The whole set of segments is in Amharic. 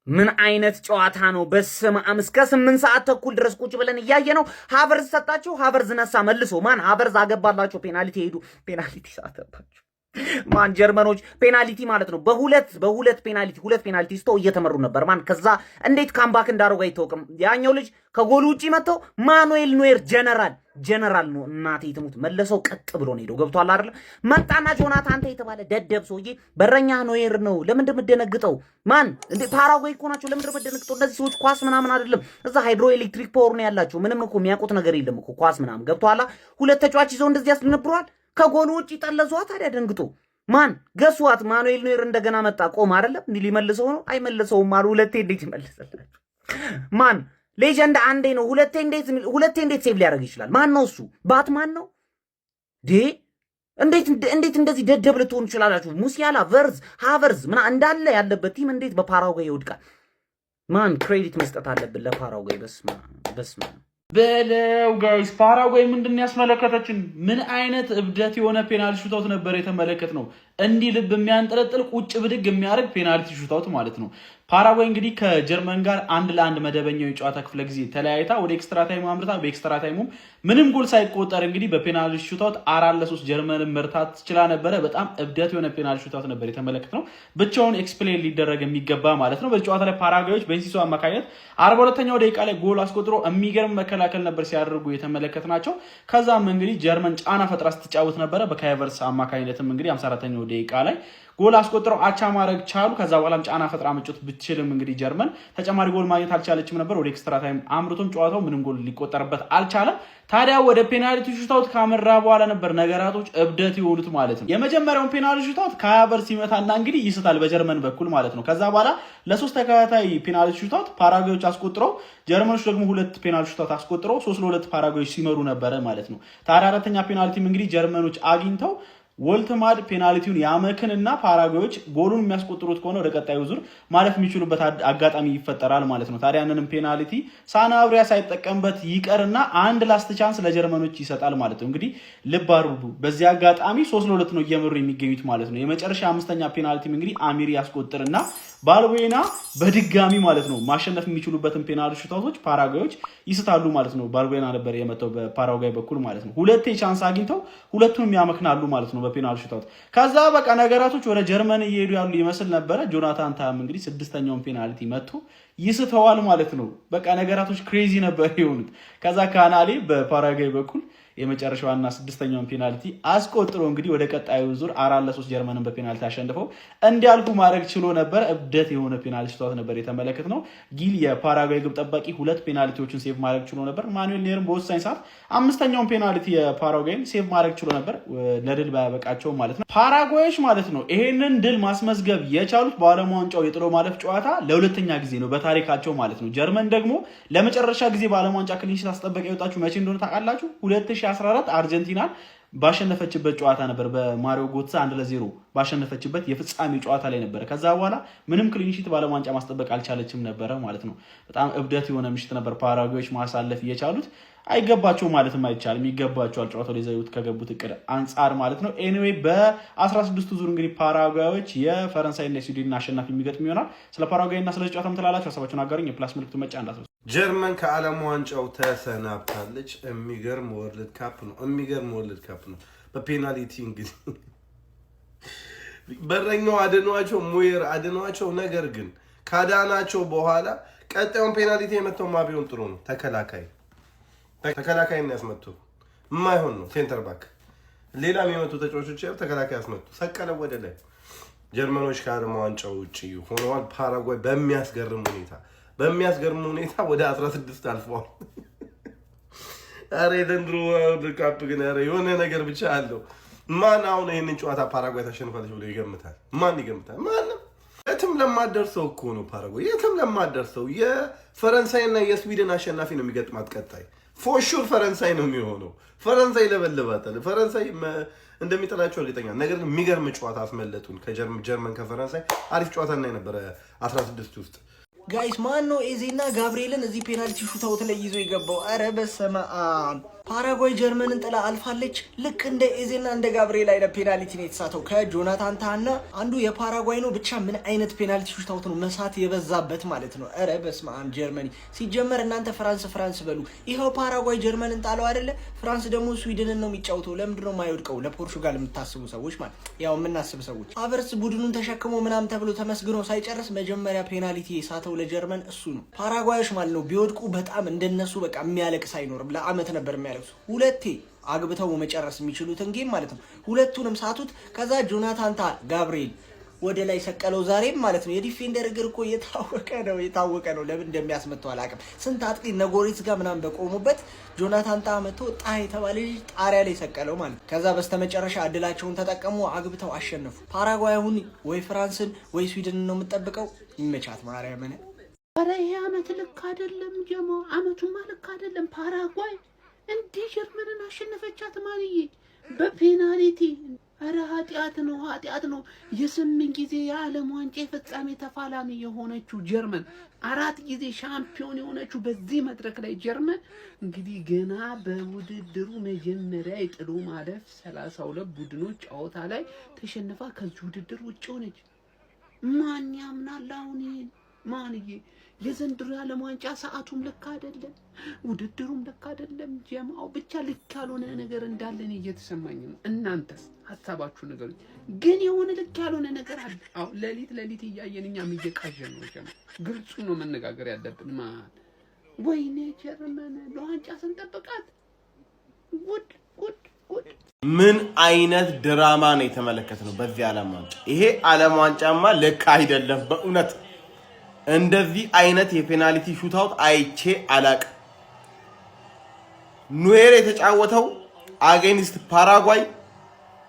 ምን አይነት ጨዋታ ነው? በስማም እስከ 8 ሰዓት ተኩል ድረስ ቁጭ ብለን እያየ ነው። ሃቨርዝ ሰጣቸው፣ ሃቨርዝ ነሳ መልሶ። ማን ሃቨርዝ አገባላቸው። ፔናልቲ ሄዱ፣ ፔናልቲ ሳተባቸው። ማን ጀርመኖች ፔናልቲ ማለት ነው። በሁለት ፔናልቲ ስቶ እየተመሩ ነበር። ማን ከዛ እንዴት ካምባክ እንዳደረጉ አይታወቅም። ያኛው ልጅ ከጎሉ ውጪ መጥቶ ማኑኤል ኖየር ጀነራል ነው እናቴ ትሙት መለሰው። ቀጥ ብሎ ነው ሄደው። ገብቷል አይደል? መጣና ጆናታን አንተ የተባለ ደደብ ሰውዬ በረኛ ኖየር ነው። ለምን እንደምደነግጠው ማን እንደ ፓራጓይ እኮ ናቸው። ለምን እንደምደነግጠው እነዚህ ሰዎች ኳስ ምናምን አይደለም። እዛ ሃይድሮ ኤሌክትሪክ ፓወር ነው ያላቸው። ምንም እኮ የሚያውቁት ነገር የለም እኮ ኳስ ምናምን። ገብቷል? ሁለት ተጫዋች ይዘው እንደዚህ ያስነብሯል። ከጎሉ ውጪ ጠለዟ። ታዲያ ደንግጦ ማን ገሷት። ማኑኤል ኖየር እንደገና መጣ። ቆም አይደለም እንዴ ሊመልሰው ነው? አይመልሰውም አሉ። ሁለቴ እንዴት ይመልሰላችሁ? ማን ሌጀንድ አንዴ ነው። ሁለቴ እንዴት ሴቭ ሊያደርግ ይችላል? ማን ነው እሱ? ባትማን ነው ዴ? እንዴት እንደዚህ ደደብ ልትሆኑ ይችላላችሁ? ሙሲያላ፣ ቨርዝ፣ ሃቨርዝ ምና እንዳለ ያለበት ቲም እንዴት በፓራጓይ ይወድቃል? ማን ክሬዲት መስጠት አለብን ለፓራጓይ። በስማ በለው ጋይስ ፓራጓይ ምንድን ያስመለከተችን? ምን አይነት እብደት የሆነ ፔናልቲ ሹታውት ነበር የተመለከት ነው። እንዲህ ልብ የሚያንጠለጥል ቁጭ ብድግ የሚያደርግ ፔናልቲ ሹታውት ማለት ነው። ፓራጓይ እንግዲህ ከጀርመን ጋር 1-1 መደበኛው የጨዋታ ክፍለ ጊዜ ተለያይታ ወደ ኤክስትራ ታይም አምርታ በኤክስትራ ታይሙም ምንም ጎል ሳይቆጠር እንግዲህ በፔናልቲ ሹታውት 4-3 ጀርመንን መርታት ችላ ነበረ። በጣም እብደት የሆነ ፔናልቲ ሹታውት ነበር የተመለከትነው። ብቻውን ኤክስፕሌን ሊደረግ የሚገባ ማለት ነው። በዚህ ጨዋታ ላይ ፓራጓዮች በኢንሲሶ አማካኝነት 42ኛው ደቂቃ ላይ ጎል አስቆጥሮ የሚገርም መከላከል ነበር ሲያደርጉ የተመለከትናቸው። ከዛም እንግዲህ ጀርመን ጫና ፈጥራ ስትጫወት ነበረ። በካይ ሃቨርትዝ አማካኝነትም እንግዲህ 54ኛው ደቂቃ ላይ ጎል አስቆጥረው አቻ ማድረግ ቻሉ። ከዛ በኋላም ጫና ፈጥራ መጫወት ብትችልም እንግዲህ ጀርመን ተጨማሪ ጎል ማግኘት አልቻለችም ነበር። ወደ ኤክስትራ ታይም አምርቶም ጨዋታው ምንም ጎል ሊቆጠርበት አልቻለም። ታዲያ ወደ ፔናልቲ ሹታውት ካመራ በኋላ ነበር ነገራቶች እብደት የሆኑት ማለት ነው። የመጀመሪያውን ፔናልቲ ሹታውት ከሃቨርትዝ ሲመታና እንግዲህ ይስታል በጀርመን በኩል ማለት ነው። ከዛ በኋላ ለሶስት ተከታታይ ፔናልቲ ሹታውት ፓራጓዮች አስቆጥረው ጀርመኖች ደግሞ ሁለት ፔናልቲ ሹታውት አስቆጥረው 3-2 ፓራጓዮች ሲመሩ ነበረ ማለት ነው። ታዲያ አራተኛ ፔናልቲም እንግዲህ ጀርመኖች አግኝተው ወልትማድ ፔናልቲውን ያመክንና ፓራጓዮች ጎሉን የሚያስቆጥሩት ከሆነ ወደ ቀጣዩ ዙር ማለፍ የሚችሉበት አጋጣሚ ይፈጠራል ማለት ነው። ታዲያ ያንንም ፔናልቲ ሳናብሪያ ሳይጠቀምበት ይቀርና አንድ ላስት ቻንስ ለጀርመኖች ይሰጣል ማለት ነው። እንግዲህ ልብ አድርጉ፣ በዚህ አጋጣሚ 3-2 ነው እየመሩ የሚገኙት ማለት ነው። የመጨረሻ አምስተኛ ፔናልቲም እንግዲህ አሚሪ ያስቆጥርና ባልዌና በድጋሚ ማለት ነው ማሸነፍ የሚችሉበትን ፔናልቲ ሹታውቶች ፓራጓዮች ይስታሉ ማለት ነው። ባልዌና ነበር የመተው በፓራጓይ በኩል ማለት ነው። ሁለቴ ቻንስ አግኝተው ሁለቱንም ያመክናሉ ማለት ነው በፔናልቲ ሹታውት። ከዛ በቃ ነገራቶች ወደ ጀርመን እየሄዱ ያሉ ይመስል ነበረ። ጆናታን ታም እንግዲህ 6ኛውን ፔናልቲ መቶ ይስተዋል ማለት ነው። በቃ ነገራቶች ክሬዚ ነበር የሆኑት። ከዛ ካናሌ በፓራጓይ በኩል የመጨረሻዋና 6ኛውን ፔናልቲ አስቆጥሮ እንግዲህ ወደ ቀጣዩ ዙር 4-3 ጀርመንን በፔናልቲ አሸንፈው እንዲያልፉ ማድረግ ችሎ ነበር። እብደት የሆነ ፔናልቲ ሹታውት ነበር የተመለከትነው። ጊል የፓራጓይ ግብ ጠባቂ 2 ፔናልቲዎችን ሴቭ ማድረግ ችሎ ነበር። ማኑኤል ኖየርም በወሳኝ ሰዓት 5ኛውን ፔናልቲ የፓራጓይን ሴቭ ማድረግ ችሎ ነበር፣ ለድል ባያበቃቸው ማለት ነው። ፓራጓዮች ማለት ነው ይሄንን ድል ማስመዝገብ የቻሉት በዓለም ዋንጫው የጥሎ ማለፍ ጨዋታ ለሁለተኛ ጊዜ ነው በታሪካቸው ማለት ነው። ጀርመን ደግሞ ለመጨረሻ ጊዜ በዓለም ዋንጫ ክሊንሺት አስጠበቀ የወጣችሁ መቼ እንደሆነ ታውቃላችሁ? 2014 አርጀንቲናን ባሸነፈችበት ጨዋታ ነበር። በማሪዮ ጎትሳ 1-0 ባሸነፈችበት የፍጻሜ ጨዋታ ላይ ነበር። ከዛ በኋላ ምንም ክሊንሺት በዓለም ዋንጫ ማስጠበቅ አልቻለችም ነበረ ማለት ነው። በጣም እብደት የሆነ ምሽት ነበር ፓራጓዮች ማሳለፍ እየቻሉት። አይገባቸው ማለትም አይቻልም፣ ይገባቸዋል ጨዋታው ላይ ዘይውት ከገቡት እቅድ አንጻር ማለት ነው። ኤኒዌይ በ16ቱ ዙር እንግዲህ ፓራጓዮች የፈረንሳይና የስዊድን አሸናፊ የሚገጥም ይሆናል። ስለ ፓራጓይና ስለ ጨዋታው ምትላላችሁ ሀሳባችሁን አጋሩኝ። የፕላስ ምልክቱ መጫ እንዳትረሱ። ጀርመን ከዓለም ዋንጫው ተሰናብታለች። የሚገርም ወርልድ ካፕ ነው። በፔናልቲ እንግዲህ በረኛው አድኗቸው፣ ሞየር አድኗቸው። ነገር ግን ካዳናቸው በኋላ ቀጣዩን ፔናልቲ የመተው ማቢዮን ጥሩ ነው። ተከላካይን ያስመቱ የማይሆን ነው። ሴንተር ባክ ሌላ የሚመቱ ተጫዋቾች ተከላካይ ያስመቱ። ሰቀለ ወደ ላይ። ጀርመኖች ከዓለም ዋንጫው ውጪ ሆነዋል። ፓራጓይ በሚያስገርም ሁኔታ ወደ 16 አልፈዋል። አሬ ዘንድሮ ወርልድ ካፕ ግን የሆነ ነገር ብቻ አለው። ማን አሁን ይሄንን ጨዋታ ፓራጓይ ታሸንፋለች ብሎ ይገምታል? ማን ይገምታል? ማንም። የትም ለማደርሰው እኮ ነው ፓራጓይ፣ የትም ለማደርሰው። የፈረንሳይና የስዊድን አሸናፊ ነው የሚገጥማት ቀጣይ። ፎሹር ፈረንሳይ ነው የሚሆነው። ፈረንሳይ ለበለባታል። ፈረንሳይ እንደሚጠላቸው እርግጠኛ። ነገር ግን የሚገርም ጨዋታ አስመለጡን። ጀርመን ከፈረንሳይ አሪፍ ጨዋታ እና የነበረ 16 ውስጥ ጋይስ ማን ነው ኤዜና ጋብሪኤልን እዚህ ፔናልቲ ሹታውት ላይ ይዞ የገባው? አረ በስመ አብ ፓራጓይ ጀርመንን ጥላ አልፋለች። ልክ እንደ ኤዜና እንደ ጋብሪኤል አይነት ፔናልቲ ነው የተሳተው ከጆናታን ታህና። አንዱ የፓራጓይ ነው። ብቻ ምን አይነት ፔናልቲ ሹታውት ነው መሳት የበዛበት ማለት ነው። ኧረ በስመ አብ ጀርመኒ። ሲጀመር እናንተ ፍራንስ በሉ። ይኸው ፓራጓይ ጀርመንን ጣለው አይደለ? ፍራንስ ደግሞ ስዊድንን ነው የሚጫወተው። ለምንድን ነው የማይወድቀው? ለፖርቹጋል የምታስቡ ሰዎች ማለት ያው የምናስብ ሰዎች ሃቨርትዝ ቡድኑን ተሸክሞ ምናምን ተብሎ ተመስግኖ ሳይጨርስ መጀመሪያ ፔናልቲ የሳተው ለጀርመን እሱ ነው። ፓራጓዮች ማለት ነው ቢወድቁ በጣም እንደነሱ በቃ የሚያለቅስ አይኖርም። ለአመት ነበር የሚያለቅሱ። ሁለቴ አግብተው መጨረስ የሚችሉትን ጌም ማለት ነው። ሁለቱንም ሳቱት። ከዛ ጆናታን ታህ ጋብሪኤል ወደ ላይ ሰቀለው ዛሬም ማለት ነው። የዲፌንደር እግር እኮ የታወቀ ነው። ለምን እንደሚያስመታው አላውቅም። ስንት አጥቂ ነጎሪት ጋር ምናምን በቆሙበት ጆናታን ታህ መጥቶ የተባለ ጣሪያ ላይ ሰቀለው ማለት ነው። ከዛ በስተመጨረሻ እድላቸውን ተጠቀሙ፣ አግብተው አሸነፉ። ፓራጓይ አሁን ወይ ፍራንስን ወይ ስዊድንን ነው የምጠብቀው። ይመቻት ማርያምን። ኧረ ይሄ አመት ልክ አይደለም ጀሞ፣ አመቱማ ልክ አይደለም። ፓራጓይ እንዲህ ጀርመንን አሸነፈቻት ማንዬ በፔናልቲ። ኧረ ኃጢአት ነው። የ8 ጊዜ የዓለም ዋንጫ የፍጻሜ ተፋላሚ የሆነችው ጀርመን 4 ጊዜ ሻምፒዮን የሆነችው በዚህ መድረክ ላይ ጀርመን እንግዲህ ገና በውድድሩ መጀመሪያ የጥሎ ማለፍ 32 ቡድኖች ጨዋታ ላይ ተሸንፋ ከዚህ ውድድር ውጭ ሆነች። ማን ያምናል አሁን ይሄን? ማንዬ የዘንድሮ የዓለም ዋንጫ ሰዓቱም ልክ አይደለም፣ ውድድሩም ልክ አይደለም። ጀማው ብቻ ልክ ያልሆነ ነገር እንዳለን እየተሰማኝ ነው። እናንተስ ሀሳባችሁ ነገር ግን የሆነ ልክ ያልሆነ ነገር አለ። አዎ ሌሊት እያየን እኛም እየቃዠን ነው። ጀማ ግልጹ ነው መነጋገር ያለብን። ማን ወይኔ ጀርመን ለዋንጫ ስንጠብቃት ጉድ። ምን አይነት ድራማ ነው የተመለከትነው በዚህ ዓለም ዋንጫ? ይሄ ዓለም ዋንጫማ ልክ አይደለም በእውነት። እንደዚህ አይነት የፔናልቲ ሹታውት አይቼ አላቅም። ኑዌር የተጫወተው አጌንስት ፓራጓይ፣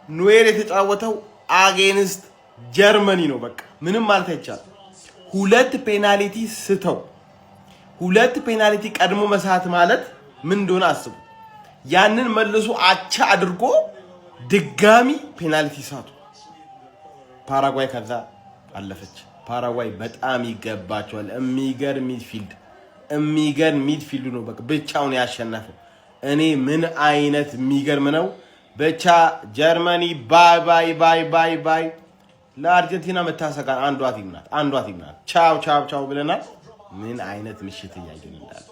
ኑዌር የተጫወተው አጌንስት ጀርመኒ ነው። በቃ ምንም ማለት አይቻልም። 2 ፔናልቲ ስተው 2 ፔናልቲ ቀድሞ መሳት ማለት ምን እንደሆነ አስቡ። ያንን መልሶ አቻ አድርጎ ድጋሚ ፔናልቲ ሳቱ። ፓራጓይ ከዛ አለፈች። ፓራጓይ በጣም ይገባቸዋል። የሚገርም ሚድፊልድ ነው። በቃ ብቻውን ያሸነፈው። እኔ ምን አይነት የሚገርም ነው። ብቻ ጀርመኒ ባይ። ለአርጀንቲና መታሰጋ አንዷ ቲም ናት። ቻው ብለናል። ምን አይነት ምሽት እያየን እንዳለ።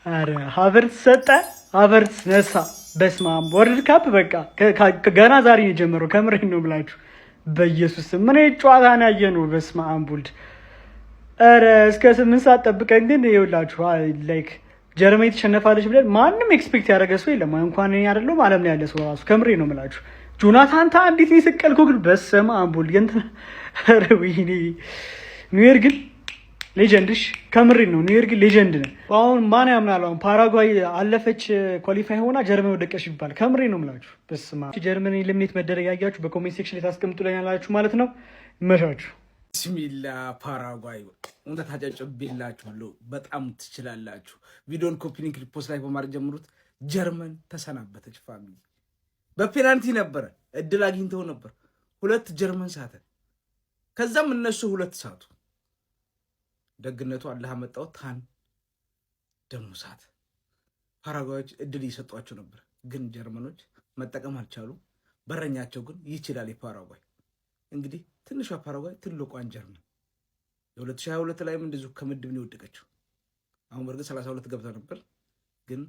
አረ ሃቨርትዝ ሰጠ፣ ሃቨርትዝ ነሳ። በስመ አብ ወርልድ ካፕ በቃ ገና ዛሬ ነው የጀመረው። ከምሬን ነው ብላችሁ በኢየሱስ ምን ጨዋታ ነው ያየነው። በስመ አብ ወልድ። አረ እስከ 8 ሰዓት ጠብቀን ግን ይኸውላችሁ ላይክ ጀርመኒ ተሸነፋለች ብለን ማንም ኤክስፔክት ያደረገ ሰው የለም። እንኳን እኔ አይደለም ዓለም ላይ ያለ ሰው ራሱ ከምሬ ነው የምላችሁ። ጆናታን ታህ እንዴት ነው የሰቀልከው ግን? በስመ አብ ወልድ እንትን። አረ ወይኔ ኑዌር ግን ሌጀንድሽ ከምሬ ነው። ኑዌር ግን ሌጀንድ ነው። አሁን ማን ያምናል? አሁን ፓራጓይ አለፈች ኳሊፋይ ሆና ጀርመን ወደቀሽ ይባል። ከምሬ ነው የምላችሁ። በስመ አብ ጀርመን ኤሊሚኔት መደረግ ያያችሁ በኮሜንት ሴክሽን ላይ ታስቀምጡልኛላችሁ ማለት ነው። ይመሻችሁ። ቢስሚላ ፓራጓይ እንተ ታጨጭብላችኋለሁ። በጣም ትችላላችሁ። ቪዲዮን ኮፒ ሊንክ ሪፖስት ላይ በማድረግ ጀምሩት። ጀርመን ተሰናበተች። ፋሚሊ በፔናልቲ ነበረ እድል አግኝተው ነበር። 2 ጀርመን ሳተ። ከዛም እነሱ 2 ሳቱ። ደግነቱ አላህ መጣው። ታን ደሞ ሳት። ፓራጓዮች እድል እየሰጧቸው ነበር፣ ግን ጀርመኖች መጠቀም አልቻሉ። በረኛቸው ግን ይችላል። የፓራጓይ እንግዲህ ትንሿ ፓራጓይ ትልቋን ጀርመን የ2022 ላይም እንደዚሁ ከምድብ ነው የወደቀችው። አሁን በርግጥ 32 ገብታ ነበር፣ ግን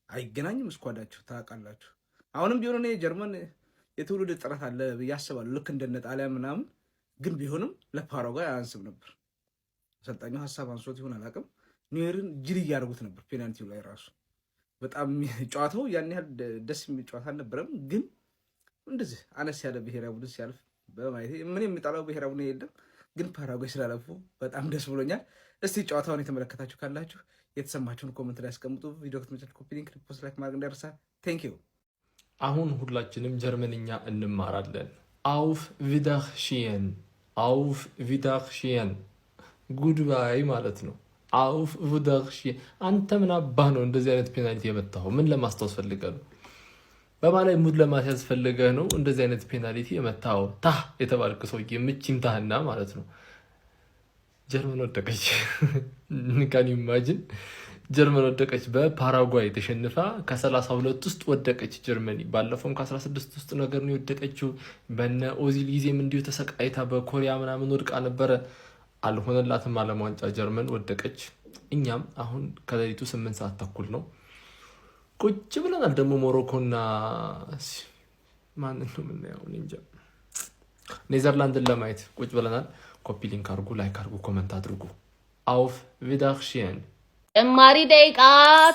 አይገናኝም ስኳዳቸው ታውቃላችሁ። አሁንም ቢሆን እኔ ጀርመን የትውልድ ጥረት አለ ብዬ አስባለሁ፣ ልክ እንደነ ጣሊያን ምናምን። ግን ቢሆንም ለፓራጓይ አያንስም ነበር። አሰልጣኙ ሀሳብ አንሶት ይሆን አላውቅም። ኑዌርን ጅል እያደረጉት ነበር ፔናልቲው ላይ ራሱ። በጣም ጨዋታው ያን ያህል ደስ የሚል ጨዋታ አልነበረም፣ ግን እንደዚህ አነስ ያለ ብሔራዊ ቡድን ሲያልፍ በማየት ምን የሚጣላው ብሔራዊ ቡድን የለም። ግን ፓራጓይ ስላለፉ በጣም ደስ ብሎኛል። እስቲ ጨዋታውን የተመለከታችሁ ካላችሁ የተሰማችሁን ኮመንት ላይ አስቀምጡ። ቪዲዮ ከተመቻችሁ ኮፒ ሊንክ ሪፖስት ላይክ ማድረግ እንዳይረሳ። ቴንክ ዩ። አሁን ሁላችንም ጀርመንኛ እንማራለን። አውፍ ቪዳርሺየን ጉድባይ ማለት ነው። አውፍ ቪዳርሺየን። አንተ ምን አባህ ነው እንደዚህ አይነት ፔናልቲ የመታኸው? ምን ለማስታወስ ፈልገህ ነው? በማላይ ሙድ ለማስያዝ ፈልገህ ነው እንደዚህ አይነት ፔናልቲ የመታኸው? ታህ የተባልክ ሰውዬ ምችም ታህና ማለት ነው። ጀርመን ወደቀች። ካን ኢማጂን ጀርመን ወደቀች። በፓራጓይ ተሸንፋ ከ32 ውስጥ ወደቀች ጀርመኒ። ባለፈውም ከ16 ውስጥ ነገር ነው የወደቀችው። በነ ኦዚል ጊዜም እንዲሁ ተሰቃይታ በኮሪያ ምናምን ወድቃ ነበረ። አልሆነላትም ዓለም ዋንጫ። ጀርመን ወደቀች። እኛም አሁን ከሌሊቱ 8 ሰዓት ተኩል ነው ቁጭ ብለናል። ደግሞ ሞሮኮና ማንን ነው የምናየው? እንጃ። ኔዘርላንድን ለማየት ቁጭ ብለናል። ኮፒ ሊንክ አድርጉ፣ ላይክ አድርጉ፣ ኮመንት አድርጉ። አውፍ ቪዳክሽን ጭማሪ ደቂቃ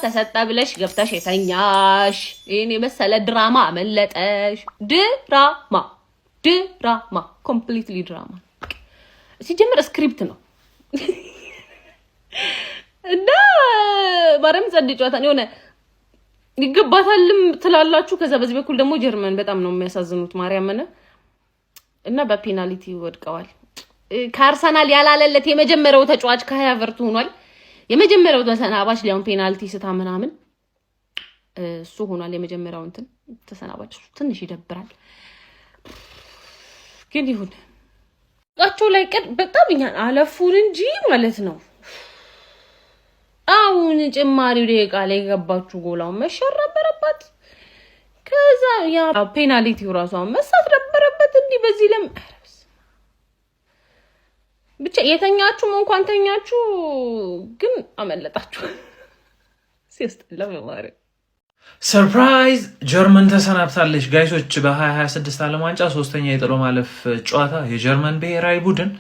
ተሰጠ ብለሽ ገብተሽ የተኛሽ ይሄን የመሰለ ድራማ አመለጠሽ። ድራማ ኮምፕሊትሊ ድራማ። ሲጀምር ስክሪፕት ነው እና ማረም ጸድ ጨዋታ ነው የሆነ ይገባታልም ትላላችሁ። ከዛ በዚህ በኩል ደግሞ ጀርመን በጣም ነው የሚያሳዝኑት ማርያምን እና በፔናልቲ ወድቀዋል። ከአርሰናል ያላለለት የመጀመሪያው ተጫዋች ከሃቨርት ሆኗል። የመጀመሪያው ተሰናባች ሊያውን ፔናልቲ ስታ ምናምን እሱ ሆኗል። የመጀመሪያው እንትን ተሰናባች ትንሽ ይደብራል፣ ግን ይሁን ቃቸው ላይ ቀድ በጣም እኛን አለፉን እንጂ ማለት ነው። አሁን ጭማሪው ደቂቃ ላይ ገባችሁ ጎላውን መሻር ነበረባት። ከዛ ያ ፔናልቲው ራሷን መሳት ነበረበት። እንዲህ በዚህ ብቻ የተኛችሁም እንኳን ተኛችሁ፣ ግን አመለጣችሁ። ሲያስጠላ ማለት ሰርፕራይዝ ጀርመን ተሰናብታለች ጋይሶች። በ2026 ዓለም ዋንጫ ሶስተኛ የጥሎ ማለፍ ጨዋታ የጀርመን ብሔራዊ ቡድን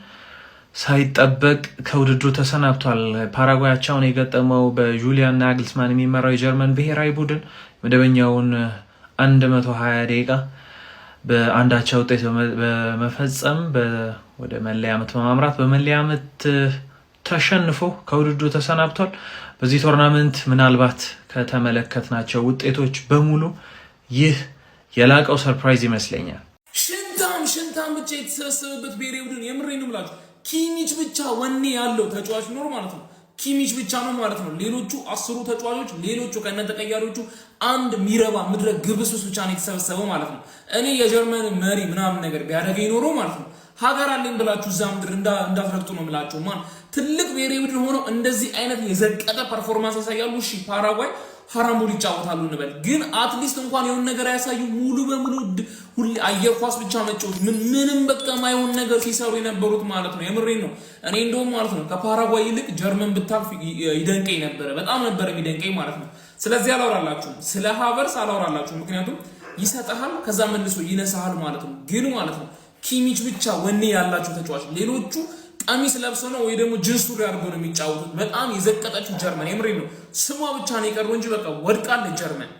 ሳይጠበቅ ከውድድሩ ተሰናብቷል። ፓራጓያቸውን የገጠመው በጁሊያን ናግልስማን የሚመራው የጀርመን ብሔራዊ ቡድን መደበኛውን 120 ደቂቃ በአንዳቻ ውጤት በመፈጸም ወደ መለያ ምት በማምራት በመለያ ምት ተሸንፎ ከውድድሩ ተሰናብቷል። በዚህ ቶርናመንት ምናልባት ከተመለከትናቸው ውጤቶች በሙሉ ይህ የላቀው ሰርፕራይዝ ይመስለኛል። ሽንታም ብቻ የተሰበሰበበት ብሔራዊ ቡድን የምሬን ነው ብላችሁ ኪሚች ብቻ ወኔ ያለው ተጫዋች ኖር ማለት ነው። ኪሚች ብቻ ነው ማለት ነው። ሌሎቹ 10 ተጫዋቾች ሌሎቹ ከነተቀያሪዎቹ አንድ ሚረባ ምድረ ግብስብስ ብቻ ነው የተሰበሰበው ማለት ነው። እኔ የጀርመን መሪ ምናምን ነገር ቢያደርገኝ ኖሮ ማለት ነው ሀገር አለኝ ብላችሁ እዛ ምድር እንዳትረግጡ ነው የምላችሁ። ማን ትልቅ ብሔራዊ ቡድን ሆኖ እንደዚህ አይነት የዘቀጠ ፐርፎርማንስ ያሳያሉ። እሺ ፓራጓይ ሀራሙል ይጫወታሉ እንበል፣ ግን አትሊስት እንኳን የሆነ ነገር ያሳዩ። ሙሉ በሙሉ ሁሌ አየር ኳስ ብቻ መጫወት ምንም በቃ ማይሆን ነገር ሲሰሩ የነበሩት ማለት ነው። የምሬን ነው። እኔ እንደውም ማለት ነው ከፓራጓይ ይልቅ ጀርመን ብታልፍ ይደንቀኝ ነበረ፣ በጣም ነበረ የሚደንቀኝ ማለት ነው። ስለዚህ አላወራላችሁም፣ ስለ ሃቨርስ አላወራላችሁም፣ ምክንያቱም ይሰጣል ከዛ መልሶ ይነሳል ማለት ነው። ግን ማለት ነው ኪሚች ብቻ ወኔ ያላቸው ተጫዋች፣ ሌሎቹ ቀሚስ ለብሶ ነው ወይ ደግሞ ጅንስ ሱሪ አድርጎ ነው የሚጫወቱት። በጣም የዘቀጠችው ጀርመን የምሬን ነው። ስሟ ብቻ ነው የቀረው እንጂ በቃ ወድቃለች ጀርመን።